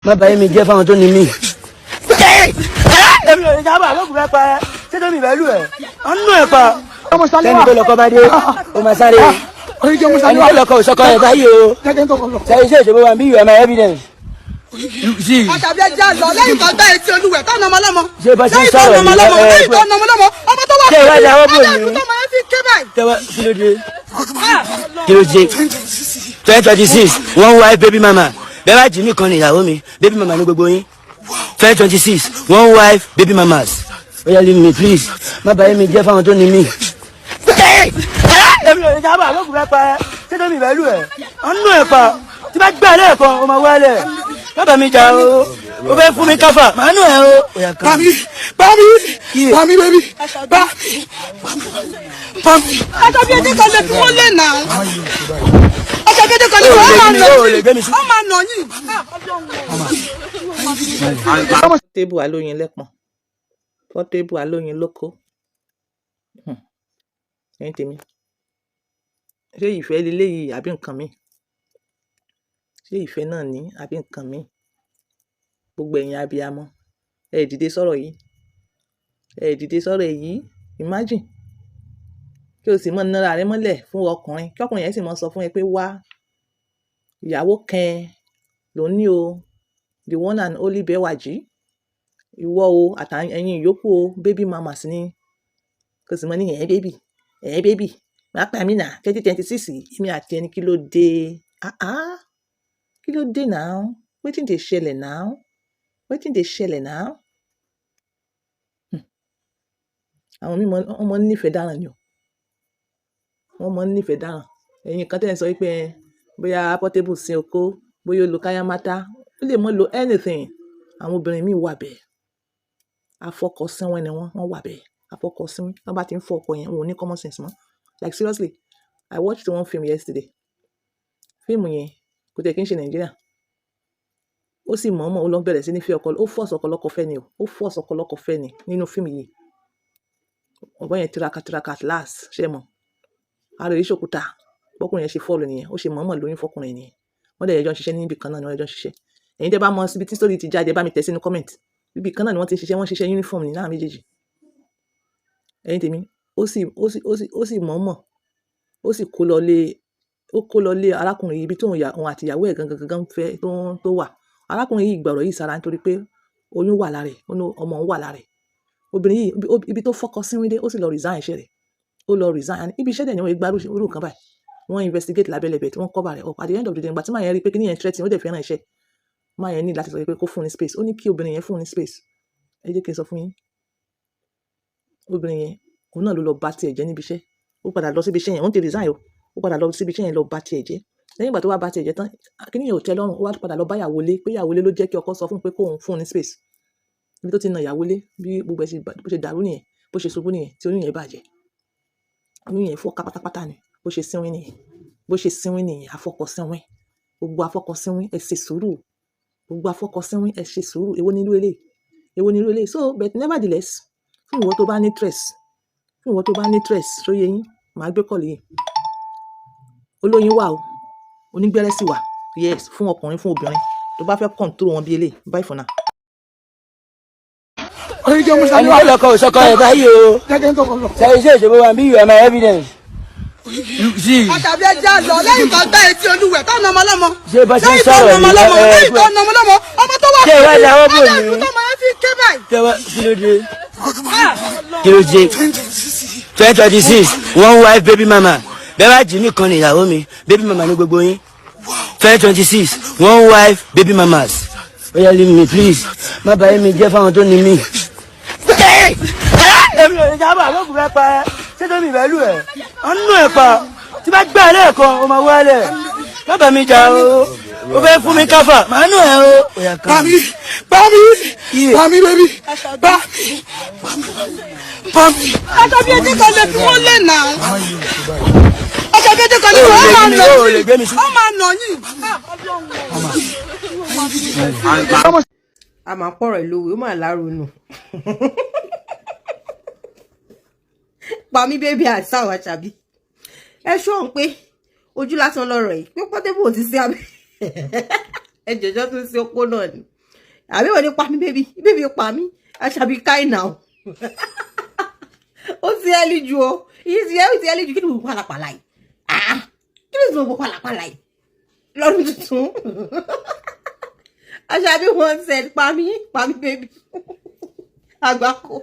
má bàa mi jẹ́ fáwọn tó ní mí. èmi ò ní jábọ̀ àlọ́kùn fẹ́ pa ẹ́ ṣé tó mi fẹ́ lù ẹ́ ọ̀nù ẹ̀ pa. sẹ́ni tó lọ́kọ́ bá dé o máa sáré ẹni tó lọ́kọ́ òṣọ́kọ́ ẹ̀ báyìí o sẹ́yìn ṣe ìṣòro wa bí you are my evidence. Àṣàbí ẹja lọ lẹ́yìn tó gbá etí olúwẹ̀ tó nà ọmọ lọ́mọ. ṣé bá ṣe sọ̀rọ̀ ní lẹ́yìn tó nà ọmọ lọ́mọ ọmọ tó wà ṣé ìwà ìdáwọ́ bò ní. tó máa fi ké báyìí. kí ló dé 2026 one wife baby mama bẹ́ẹ̀ bá jì mí kan ní ìyàwó mi baby mama ní gbogbo yín 2026 one wife baby mamas oya leave me please má bàa mi jẹ́ fáwọn tó ní mí. èmi ò ní jábọ̀ àlọ́kùn fẹ́ pa ẹ́ ṣé tó mi fẹ́ lù ẹ́ ọ̀nù ẹ̀ pa tí bá gbà lẹ́ẹ̀kan o máa wálẹ̀ má bàa mi jà o fẹ́ fún mi káfà màá nù ẹ́ o. Bami baby Bami. Àṣàbí ẹjẹ kan lè fún wọn lè nà. Àṣàbí ẹjẹ kan lè fún wọn nà. Ó máa nà yín. Tébù alóyin lẹ́pọ̀n Portable alóyin lóko ẹ̀yin tèmi ṣé ìfẹ́ leléyìí àbí nǹkan mi ṣé ìfẹ́ náà ní àbí nǹkan mi gbogbo ẹ̀yin abiyamọ ẹ dìde sọ̀rọ̀ yìí imagine kí o sì mọ nára rẹ mọ́lẹ̀ fún ọkùnrin kí ọkùnrin yẹn sì mọ sọ fún ẹ pé wá ìyàwó kan ló ní o the one and only Bẹ́wàjí ìwọ o àtàyìn ẹ̀yin ìyókù o baby mamas ni kò sì mọ ní baby má pa mí nà 2026 èmi àti ẹni kí ló dé kí ló dé náà wetin dey ṣẹlẹ̀ náà àwọn mímọ ọmọ nífẹ̀ẹ́ dáràn ni o wọ́n mọ nífẹ̀ẹ́ dáràn ẹ̀yin kan tẹ́ ẹ̀ sọ wípé bóyá Portable sin oko bóyá ó lo káyámátá ó lè mọ lo anything àwọn obìnrin míì wà bẹ́ẹ̀ afọkọsínwín ni wọ́n wà bẹ́ẹ̀ afọkọsínwín wọ́n bá ti ń fọ ọkọ yẹn wọn ò ní common sense mọ́ like seriously I watched one film yesterday fíìmù yẹn kò tẹ̀ kí n ṣe Nàìjíríà ó sì mọ̀ọ́mọ̀ ó lọ bẹ̀rẹ̀ sí ní fi ọkọ ó force ọkọ lọ́kọ fẹ́ ni o ó force ọkọ lọ́kọ fẹ́ ni nínú fíìmù yìí ọ̀bọ yẹn tiraka at last ṣe mọ̀ ara èyí ṣòkúta bọ́kùnrin yẹn ṣe fọ́ọ̀lù nìyẹn ó ṣe mọ̀ọ́mọ̀ lóyún fọkùnrin nìyẹn wọ́n dẹ̀ ẹjọ́ ń ṣiṣẹ́ níbi kan náà ni wọ́n ẹjọ́ ń ṣiṣẹ́ ẹ̀yin tẹ́ bá mọ síbi tí story ti jáde bá mi tẹ̀ sínú comment ibì kan náà ni wọ́n ti ṣiṣẹ́ wọ́n ṣiṣẹ́ uniform ní náà méjèèjì ẹ̀yin tèmi ó sì mọ̀ọ́mọ̀ ó sì kó lọ lé arákùnrin ibi tóun àti ìyàwó ẹ̀ gangan fẹ́ tó wà arákùnrin yìí gbọ̀rọ̀ yìí sára nítorí pé oyún wà lára ẹ̀ ọmọ òun wà lára ẹ̀ obìnrin yìí ibi tó fọkọ síwín dé ó sì lọ resign iṣẹ́ rẹ̀ ó lọ resign ibi iṣẹ́ dẹ̀ ni wọ́n gbárù orú kan báyìí wọ́n investigate lábẹ́lẹ̀bẹ̀ tí wọ́n cover rẹ̀ up at the end of the day ìgbà tí màá yẹn rí pé kí nìyẹn threatening ó dẹ̀ fẹ́ràn iṣẹ́ máa yẹn ní láti sọ pé kó fún ní space ó ní kí obìnrin yẹn fún ní space ẹ jẹ́ kí n sọ fún yín obìnrin yẹn òun náà ló lọ bá tiẹ̀ jẹ́ níbi iṣẹ́ ó padà lọ síbi iṣẹ́ yẹn ó ti resign ó padà lọ síbi iṣẹ́ yẹn lọ bá tiẹ̀ jẹ́ lẹ́yìn ìgbà tó wá bá tiẹ̀ jẹ́ tán kí nìyẹn ò tẹ́ lọ́rùn ó wá padà lọ bá ìyàwó lé pé ìyàwó lé ló jẹ́ kí ọkọ sọ fún pé kóun fún ní space ibi tó ti na ìyàwó lé bí gbogbo ẹ̀ bó ṣe dàrú nìyẹn bó ṣe ṣubú nìyẹn tí oyún yẹn bàjẹ́ oyún yẹn fọ́ pátápátá ni bó ṣe sínwín nìyẹn afọkọsínwín gbogbo afọkọsínwín ẹ ṣe sùúrù gbogbo afọkọsínwín ẹ ṣe sùúrù èwo ni irú eléyìí so but nevertheless fún ìwọ tó bá ní stress tó yẹ yín màá gbé kọ́ọ̀lù yìí olóyin wà o onígbẹ́rẹ́ sì wà yes fún ọkùnrin fún obìnrin tó bá fẹ́ control wọn bí eléyìí bye for now. ẹni tó lọ́kọ́ òṣọ́kọ́ ẹ̀ báyìí o sẹ́yìn ṣe ìṣòro wa bí you are my evidence. Àṣàbí ẹja lọ lẹ́yìn tó gbá etí olúwẹ̀ tó nà ọmọ lọ́mọ. ṣé bá ṣe sọ̀rọ̀ lẹ́yìn tó nà ọmọ lọ́mọ ọmọ tó wà ṣé ìwà ìdáwọ́ bò ní. tó máa fi ké báyìí. kí ló dé 2026 one wife baby mama bẹ́ẹ̀ bá jì mí kan ní ìyàwó mi baby mama ní gbogbo yín 2026 one wife baby mamas oya leave me please má bàa mi jẹ́ fáwọn tó ní mí. èmi ò ní jábọ̀ àlọ́kùn fẹ́ pa ẹ́ ṣé tó mi fẹ́ lù ẹ́ ọ̀nù ẹ̀ pa tí bá gbà lẹ́ẹ̀kan o máa wálẹ̀ má bàa mi jà o fẹ́ fún mi káfà màá nù ẹ́ o. Bami baby Bami. Àṣàbí ẹjẹ kan lè fún wọn lè nà. Àṣàbí ẹjẹ kan lè fún wọn nà. Ó máa nà yín. A máa pọ̀rọ̀ ìlówó ó máa láronú. Pami baby àti àwọn Àṣàbí ẹ ṣọ́n pé ojú lásán lọ́rọ̀ yìí pé Portable ò ti sí abẹ́ ẹ jọjọ́ tó sí opó náà ni àbí wọ́n ní pa mí baby pa mí Àṣàbí kind now ó ti ẹ́lí ju o ó ti ẹ́lí ju kí ni mo pàlàpàlà yìí kí ni mo pàlàpàlà yìí lọ́dún tuntun Àṣàbí once said pa mí baby àgbákò.